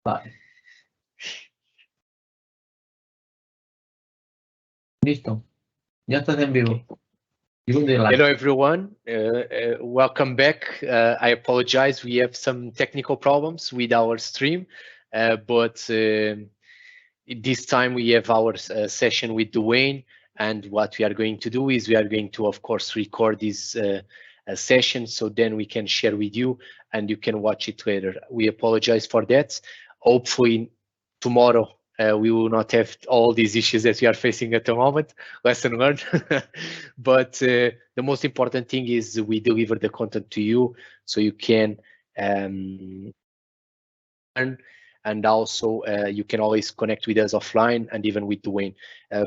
Vale. Listo. Ya estás en vivo. Hello, everyone. Welcome back. I apologize. We have some technical problems with our stream, but this time we have our session with Dwayne. And what we are going to do is we are going to, of course, record this session so then we can share with you and you can watch it later. We apologize for that. Hopefully tomorrow we will not have all these issues that we are facing at the moment. Lesson learned. But the most important thing is we deliver the content to you so you can learn, and also you can always connect with us offline and even with Dwayne.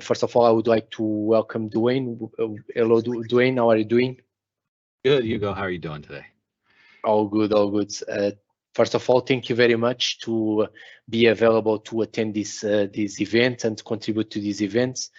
First of all, I would like to welcome Dwayne. Hello, Dwayne. How are you doing? Good, Hugo. How are you doing today? All good, all good. First of all, thank you very much to be available to attend this event and contribute to these events.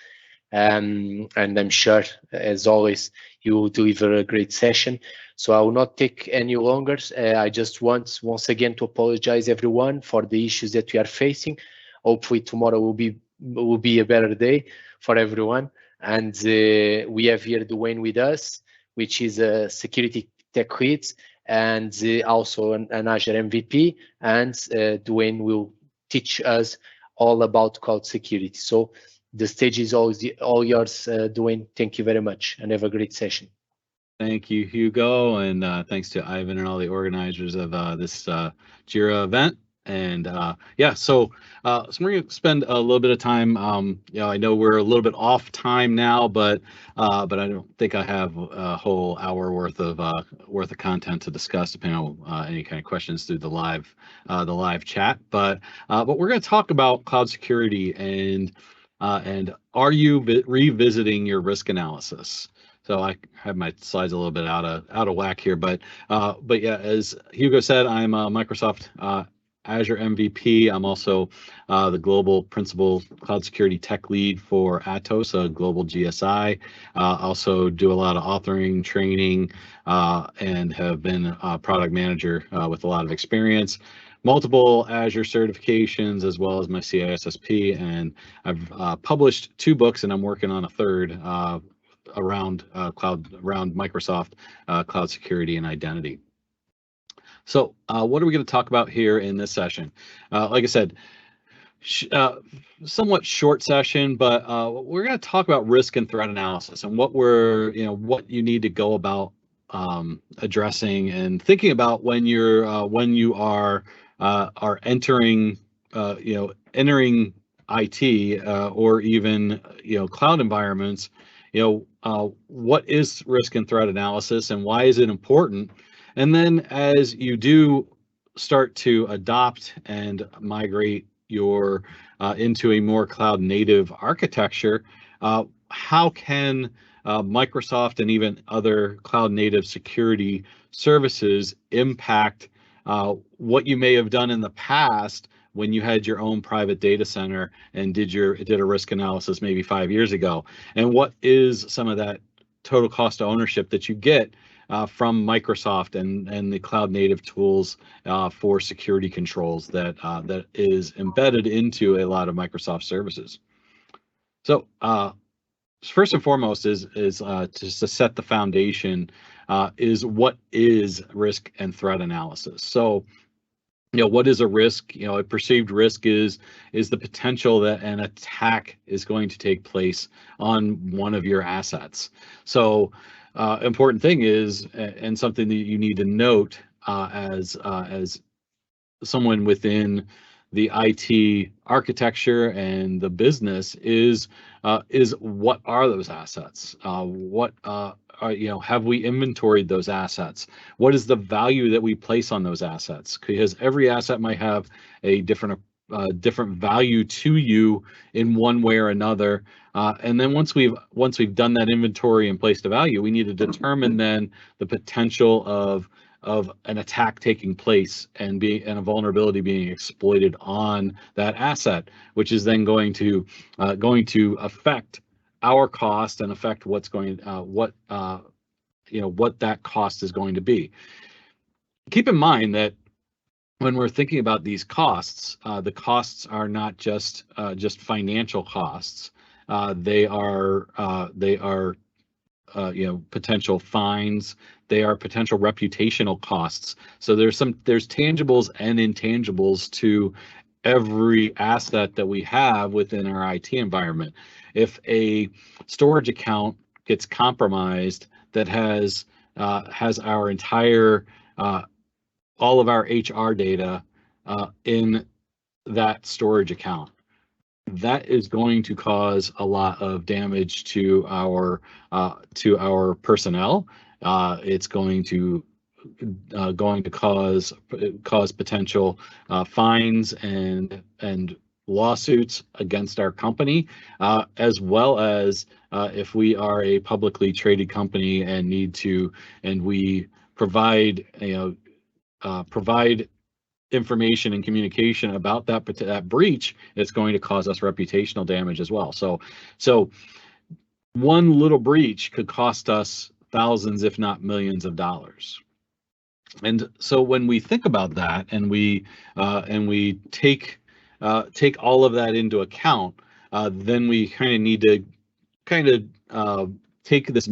And I'm sure, as always, you will deliver a great session. So I will not take any longer. I just want once again to apologize everyone for the issues that we are facing. Hopefully tomorrow will be a better day for everyone. And we have here Dwayne with us, which is a security tech lead and also an Azure MVP. And Dwayne will teach us all about cloud security. So the stage is all yours, Dwayne. Thank you very much and have a great session. Thank you, Hugo, and thanks to Ivan and all the organizers of this Jira event. And yeah, so we're going to spend a little bit of time. I know we're a little bit off time now, but I don't think I have a whole hour worth of content to discuss, depending on any kind of questions through the live chat. But we're going to talk about cloud security and are you revisiting your risk analysis? So I have my slides a little bit out of whack here, but yeah, as Hugo said, I'm a Microsoft Azure MVP. I'm also the global principal cloud security tech lead for Atos, a global GSI. Also do a lot of authoring, training, and have been a product manager with a lot of experience. Multiple Azure certifications, as well as my CISSP, and I've published 2 books, and I'm working on a third around Microsoft cloud security and identity. So what are we going to talk about here in this session? Like I said, somewhat short session, but we're going to talk about risk and threat analysis and what you need to go about addressing and thinking about when you are entering entering IT or even cloud environments. What is risk and threat analysis and why is it important? And then as you do start to adopt and migrate your into a more cloud native architecture, how can Microsoft and even other cloud native security services impact what you may have done in the past when you had your own private data center and did a risk analysis maybe 5 years ago? And what is some of that total cost of ownership that you get from Microsoft and the cloud native tools for security controls that is embedded into a lot of Microsoft services? So first and foremost is just to set the foundation is what is risk and threat analysis. So what is a risk? A perceived risk is the potential that an attack is going to take place on one of your assets. So important thing is, and something that you need to note as someone within the IT architecture and the business is what are those assets? Have we inventoried those assets? What is the value that we place on those assets? Because every asset might have a different value to you in one way or another. And then once we've done that inventory and placed a value, we need to determine then the potential of an attack taking place and a vulnerability being exploited on that asset, which is then going to affect our cost and affect what that cost is going to be. Keep in mind that when we're thinking about these costs, the costs are not just financial costs. They are potential fines. They are potential reputational costs. So there's tangibles and intangibles to every asset that we have within our IT environment. If a storage account gets compromised that has our entire all of our HR data in that storage account, that is going to cause a lot of damage to our personnel. It's going to cause potential fines and lawsuits against our company, as well as if we are a publicly traded company and we provide provide information and communication about that breach, it's going to cause us reputational damage as well. So one little breach could cost us thousands, if not millions of dollars. And so when we think about that and we take all of that into account, then we kind of need to take this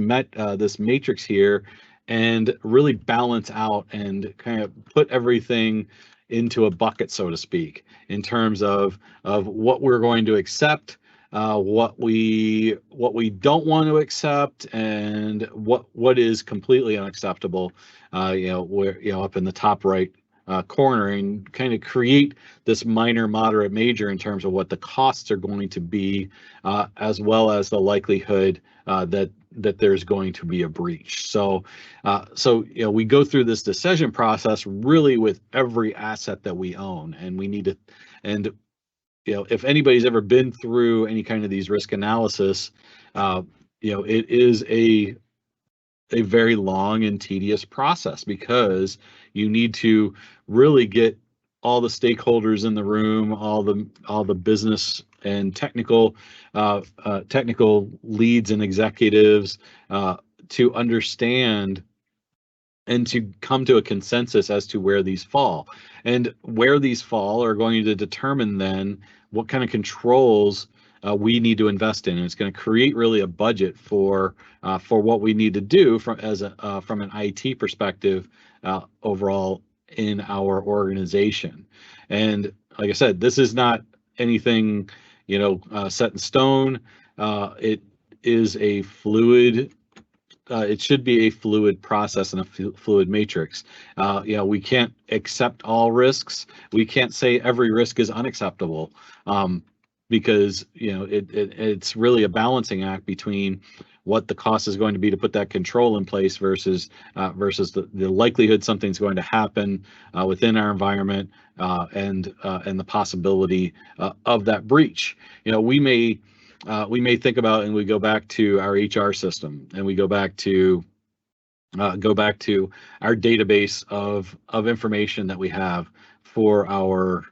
matrix here and really balance out and kind of put everything into a bucket, so to speak, in terms of what we're going to accept, what we don't want to accept, and what is completely unacceptable. We're up in the top right corner, and kind of create this minor, moderate, major in terms of what the costs are going to be, as well as the likelihood that there's going to be a breach. So we go through this decision process really with every asset that we own, and we need to, and if anybody's ever been through any kind of these risk analysis, it is a very long and tedious process, because you need to really get all the stakeholders in the room, all the business and technical leads and executives to understand and to come to a consensus as to where these fall. And where these fall are going to determine then what kind of controls we need to invest in. And it's going to create really a budget for what we need to do from an IT perspective overall in our organization. And like I said, this is not anything set in stone. It is a fluid. It should be a fluid process and a fluid matrix. We can't accept all risks. We can't say every risk is unacceptable, because it's really a balancing act between what the cost is going to be to put that control in place versus the likelihood something's going to happen within our environment, and the possibility of that breach. We may think about, and we go back to our HR system, and we go back to our database of information that we have for our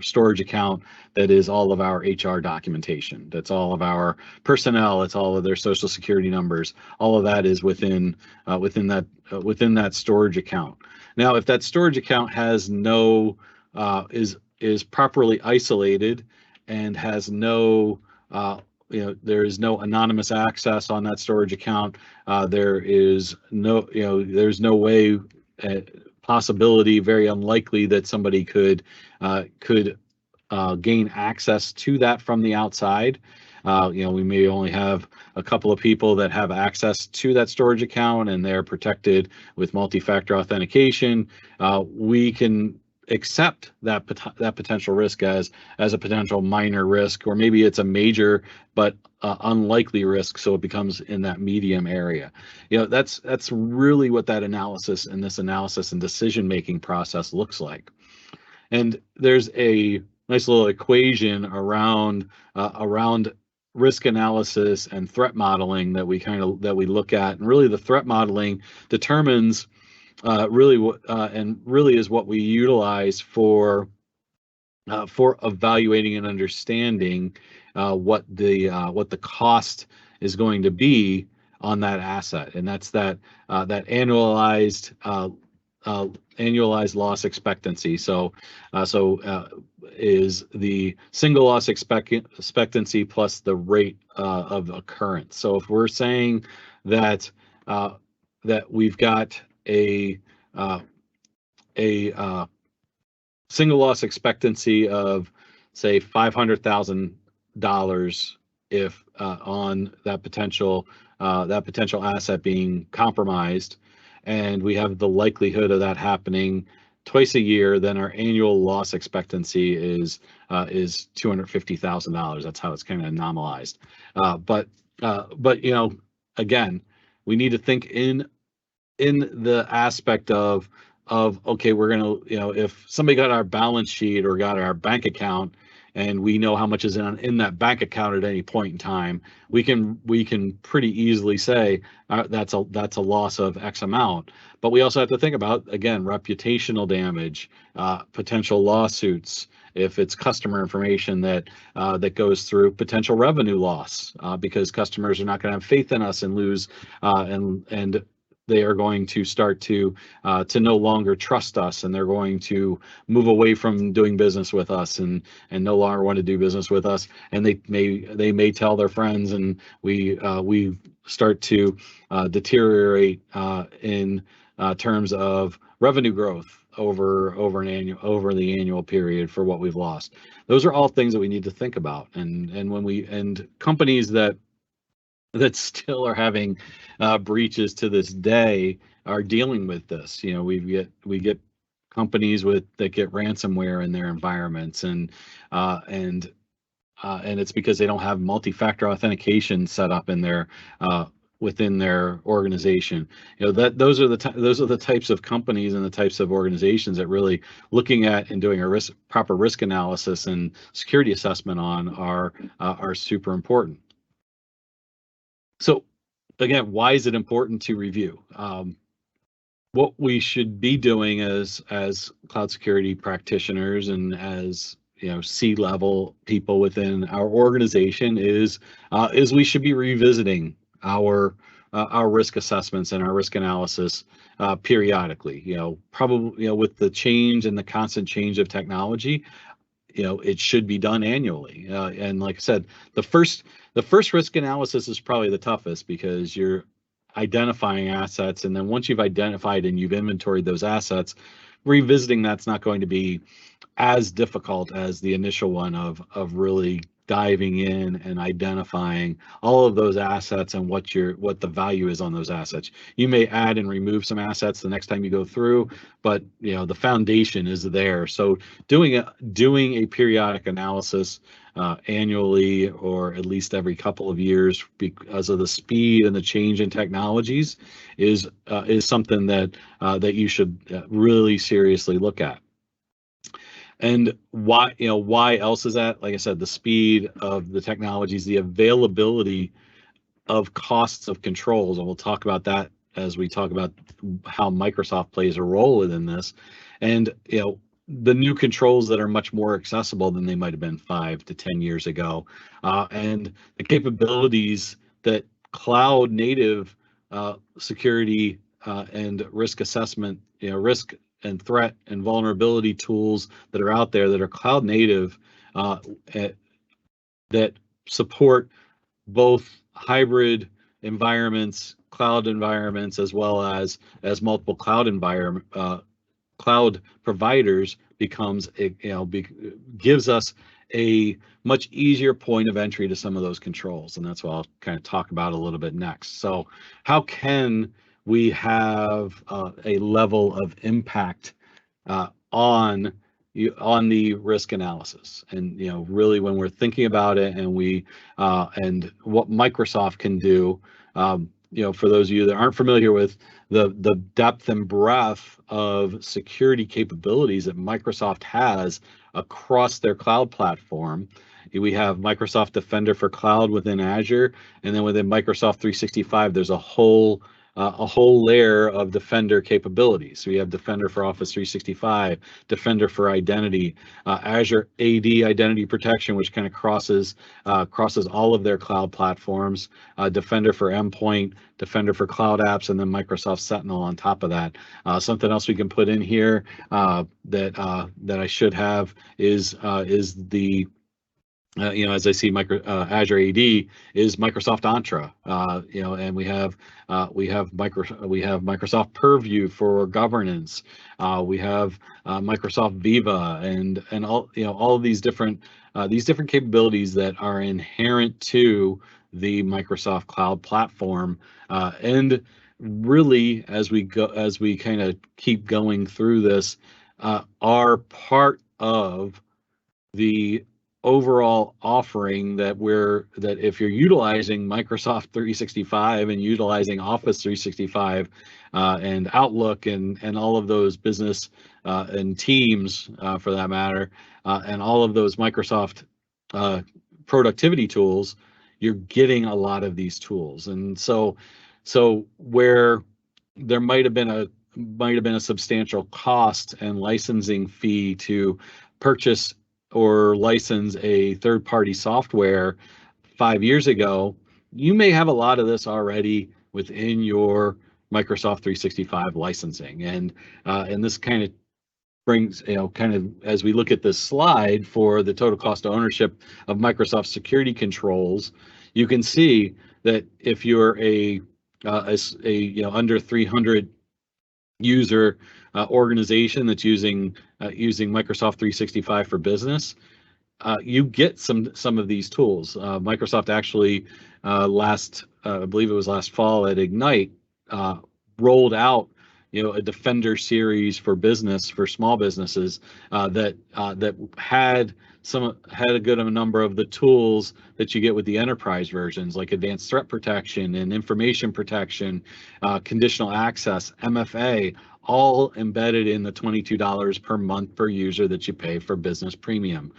storage account. That is all of our HR documentation. That's all of our personnel. It's all of their social security numbers. All of that is within that storage account. Now, if that storage account has is properly isolated and has there is no anonymous access on that storage account, there's no way, possibility, very unlikely that somebody could gain access to that from the outside. We may only have a couple of people that have access to that storage account, and they're protected with multi-factor authentication. We can accept that potential risk as a potential minor risk, or maybe it's a major but unlikely risk, so it becomes in that medium area. That's really what that analysis and decision-making process looks like. And there's a nice little equation around risk analysis and threat modeling that we look at, and really the threat modeling determines really is what we utilize for evaluating and understanding what the cost is going to be on that asset, and that's that annualized annualized loss expectancy. So is the single loss expectancy plus the rate of occurrence. So if we're saying that that we've got a single loss expectancy of, say, $500,000 if on that potential asset being compromised, and we have the likelihood of that happening twice a year, then our annual loss expectancy is $250,000. That's how it's kind of anomalized. But again, we need to think in the aspect of okay, we're gonna, if somebody got our balance sheet or got our bank account, and we know how much is in that bank account at any point in time, we can pretty easily say that's a loss of X amount. But we also have to think about, again, reputational damage, potential lawsuits, if it's customer information that goes through, potential revenue loss because customers are not going to have faith in us and lose and they are going to start to no longer trust us, and they're going to move away from doing business with us and no longer want to do business with us. And they may tell their friends, and we start to deteriorate in terms of revenue growth over the annual period for what we've lost. Those are all things that we need to think about. And companies that still are having breaches to this day are dealing with this. We get companies that get ransomware in their environments, and it's because they don't have multi-factor authentication set up in their within their organization. Those are the types of companies and the types of organizations that really looking at and doing a proper risk analysis and security assessment on are super important. So again, why is it important to review? What we should be doing as cloud security practitioners and as C-level people within our organization is we should be revisiting our risk assessments and our risk analysis periodically. Probably with the change and the constant change of technology, it should be done annually. And like I said, the first risk analysis is probably the toughest because you're identifying assets, and then once you've identified and you've inventoried those assets, revisiting that's not going to be as difficult as the initial one of really diving in and identifying all of those assets and what the value is on those assets. You may add and remove some assets the next time you go through, but the foundation is there. So doing a periodic analysis annually, or at least every couple of years, because of the speed and the change in technologies, is something that you should really seriously look at. And why else is that? Like I said, the speed of the technologies, the availability of costs of controls, and we'll talk about that as we talk about how Microsoft plays a role within this. And the new controls that are much more accessible than they might have been 5 to 10 years ago, and the capabilities that cloud native security and risk assessment, risk and threat and vulnerability tools that are out there that are cloud native, that support both hybrid environments, cloud environments, as well as multiple cloud cloud providers, gives us a much easier point of entry to some of those controls. And that's what I'll kind of talk about a little bit next. So how can we have a level of impact on the risk analysis? And really, when we're thinking about it, and and what Microsoft can do, for those of you that aren't familiar with the depth and breadth of security capabilities that Microsoft has across their cloud platform. We have Microsoft Defender for Cloud within Azure, and then within Microsoft 365, there's a whole a whole layer of Defender capabilities. So we have Defender for Office 365, Defender for Identity, Azure AD Identity Protection, which kind of crosses all of their cloud platforms, Defender for Endpoint, Defender for Cloud Apps, and then Microsoft Sentinel on top of that. Something else we can put in here that I should have is the as I see Azure AD is Microsoft Entra, and we have Microsoft Purview for governance. We have Microsoft Viva and all of these different capabilities that are inherent to the Microsoft Cloud Platform, and really as we kind of keep going through this, are part of the overall offering that if you're utilizing Microsoft 365 and utilizing Office 365 and Outlook and all of those business and Teams for that matter, and all of those Microsoft productivity tools, you're getting a lot of these tools. And so where there might have been a substantial cost and licensing fee to purchase or license a third-party software 5 years ago, you may have a lot of this already within your Microsoft 365 licensing. And this kind of brings, as we look at this slide for the total cost of ownership of Microsoft security controls, you can see that if you're a under 300 user organization that's using Microsoft 365 for business, you get some of these tools. Microsoft actually I believe it was last fall at Ignite, rolled out a Defender series for business, for small businesses, that had a good number of the tools that you get with the enterprise versions, like advanced threat protection and information protection, conditional access, MFA, all embedded in the $22 per month per user that you pay for business premium.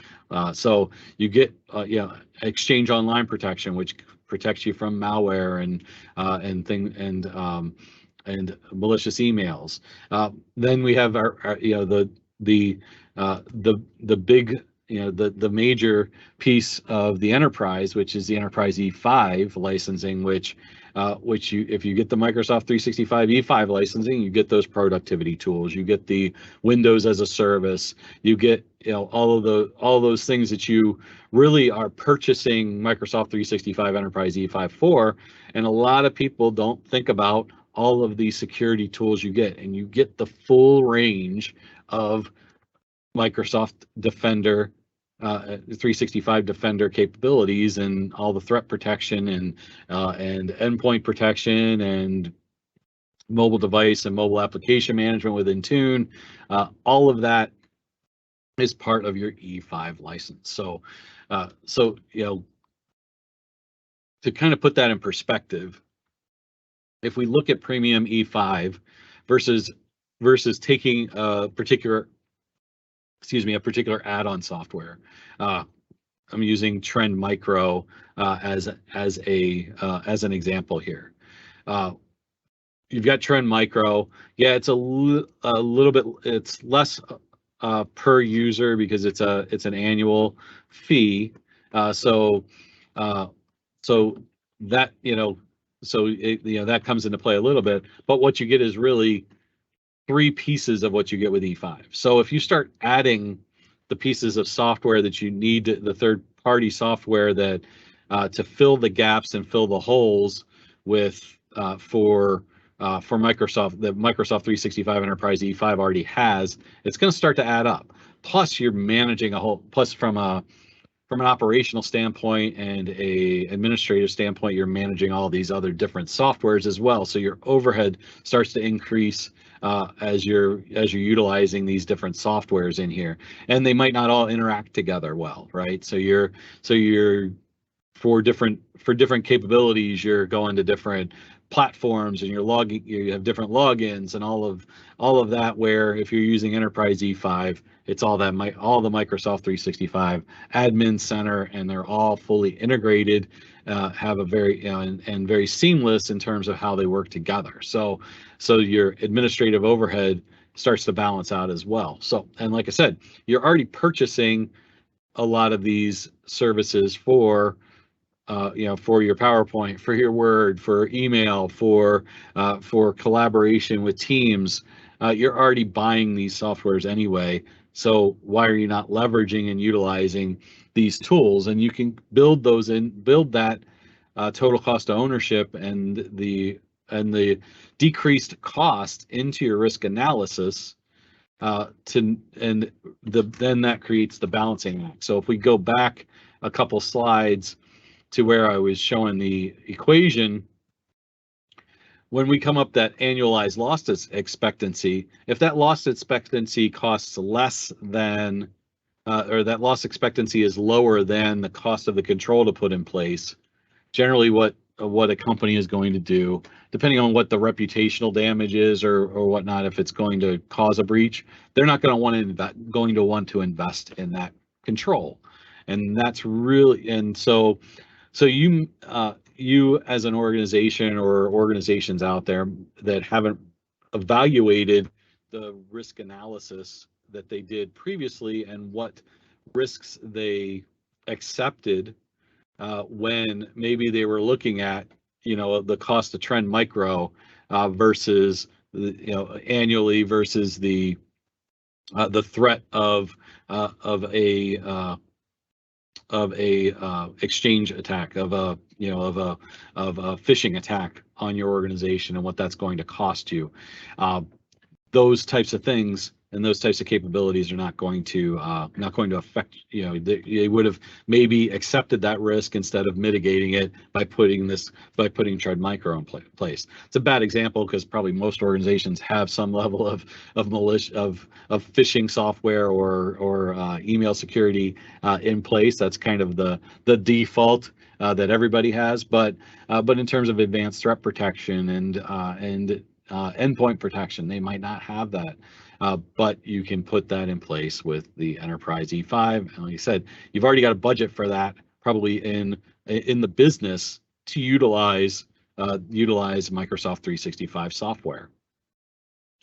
So you get Exchange Online protection, which protects you from malware and malicious emails. Then we have the big, the major piece of the enterprise, which is the Enterprise E5 licensing, which if you get the Microsoft 365 E5 licensing, you get those productivity tools, you get the Windows as a service, you get all those things that you really are purchasing Microsoft 365 Enterprise E5 for. And a lot of people don't think about all of these security tools you get, and you get the full range of Microsoft Defender, 365 Defender capabilities, and all the threat protection and endpoint protection and mobile device and mobile application management with Intune. All of that is part of your E5 license. So to kind of put that in perspective, if we look at Premium E5 versus taking a particular add-on software, I'm using Trend Micro as an example here. You've got Trend Micro. Yeah, it's a little bit. It's less per user because it's an annual fee. So that that comes into play a little bit. But what you get is really three pieces of what you get with E5. So if you start adding the pieces of software that you need, the third-party software that to fill the gaps and fill the holes with for Microsoft, that Microsoft 365 Enterprise E5 already has, it's going to start to add up. Plus, you're managing a whole. Plus, from an operational standpoint and a administrative standpoint, you're managing all these other different softwares as well. So your overhead starts to increase as you're utilizing these different softwares in here, and they might not all interact together well, right? So you're for different capabilities, you're going to different platforms and you have different logins and all of that, where if you're using Enterprise E5, it's all the Microsoft 365 admin center, and they're all fully integrated, have a very and very seamless in terms of how they work together. So your administrative overhead starts to balance out as well. So, and like I said, you're already purchasing a lot of these services for for your PowerPoint, for your Word, for email, for collaboration with teams. You're already buying these softwares anyway. So why are you not leveraging and utilizing these tools? And you can build that total cost of ownership and the decreased cost into your risk analysis. Then that creates the balancing act. So if we go back a couple slides to where I was showing the equation, when we come up that annualized loss expectancy, if that loss expectancy costs less than, or that loss expectancy is lower than the cost of the control to put in place, generally what a company is going to do, depending on what the reputational damage is or whatnot, if it's going to cause a breach, they're not going to want to invest in that control. And that's really, and so you as an organization or organizations out there that haven't evaluated the risk analysis that they did previously and what risks they accepted when maybe they were looking at the cost of Trend Micro versus annually versus the threat of a exchange attack, of a phishing attack on your organization, and what that's going to cost you. Those types of things and those types of capabilities are not going to affect, they would have maybe accepted that risk instead of mitigating it by putting Trend Micro in place. It's a bad example because probably most organizations have some level of phishing software or email security in place. That's kind of the default that everybody has, but in terms of advanced threat protection and endpoint protection, they might not have that. But you can put that in place with the Enterprise E5. And like I said, you've already got a budget for that, probably in the business, to utilize Microsoft 365 software.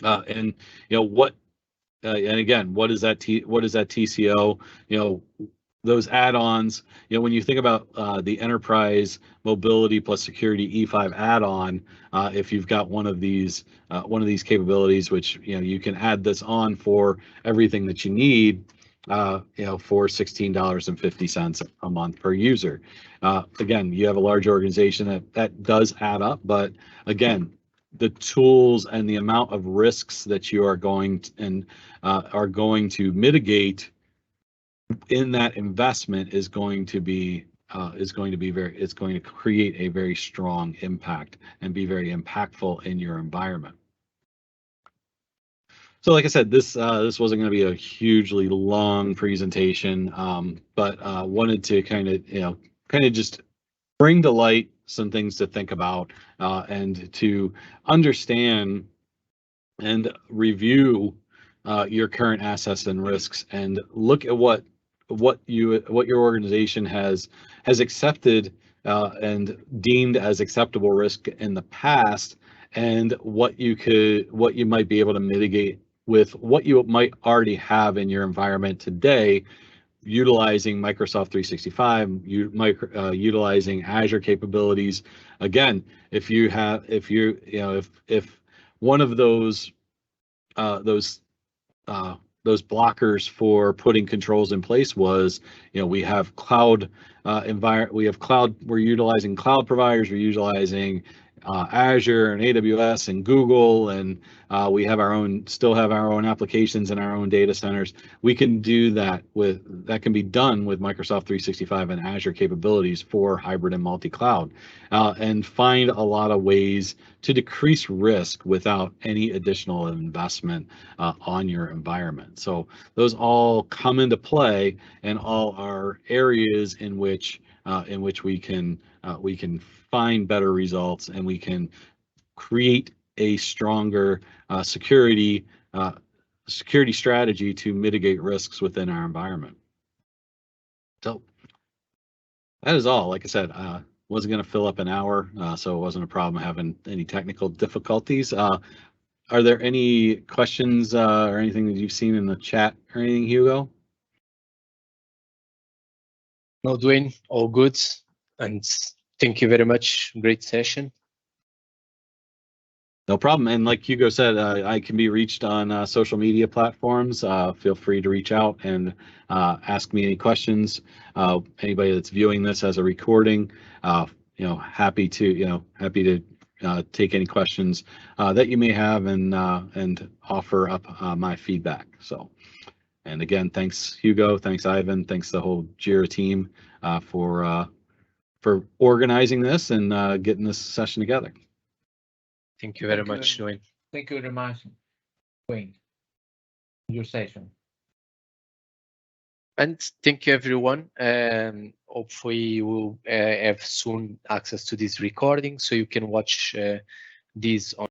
And again, what is that TCO? Those add-ons, when you think about the Enterprise Mobility plus Security E5 add-on, if you've got one of these capabilities, which you can add this on for everything that you need, for $16.50 a month per user. Again, you have a large organization that does add up, but again, the tools and the amount of risks that you are going to mitigate in that investment is going to create a very strong impact and be very impactful in your environment. So like I said, this wasn't going to be a hugely long presentation, but wanted to kind of just bring to light some things to think about and to understand and review your current assets and risks, and look at what your organization has accepted and deemed as acceptable risk in the past, and what you might be able to mitigate with what you might already have in your environment today, utilizing Microsoft 365, utilizing Azure capabilities. Again, if one of those blockers for putting controls in place was, we have cloud we're utilizing cloud providers, we're utilizing Azure and AWS and Google, and we still have our own applications and our own data centers. We can do that that can be done with Microsoft 365 and Azure capabilities for hybrid and multi-cloud, and find a lot of ways to decrease risk without any additional investment on your environment. So those all come into play, and all are areas in which we can find better results, and we can create a stronger security strategy to mitigate risks within our environment. So that is all. Like I said, wasn't going to fill up an hour, so it wasn't a problem having any technical difficulties. Are there any questions or anything that you've seen in the chat or anything, Hugo? No, Dwayne, all good. And thank you very much. Great session. No problem. And like Hugo said, I can be reached on social media platforms. Feel free to reach out and ask me any questions. Anybody that's viewing this as a recording, happy to take any questions that you may have and offer up my feedback. So, and again, thanks Hugo, thanks Ivan, thanks the whole JIRA team for organizing this and getting this session together. Thank you very much, Dwayne. Thank you very much, Dwayne. Your session. And thank you, everyone. Hopefully, you will have soon access to this recording so you can watch these on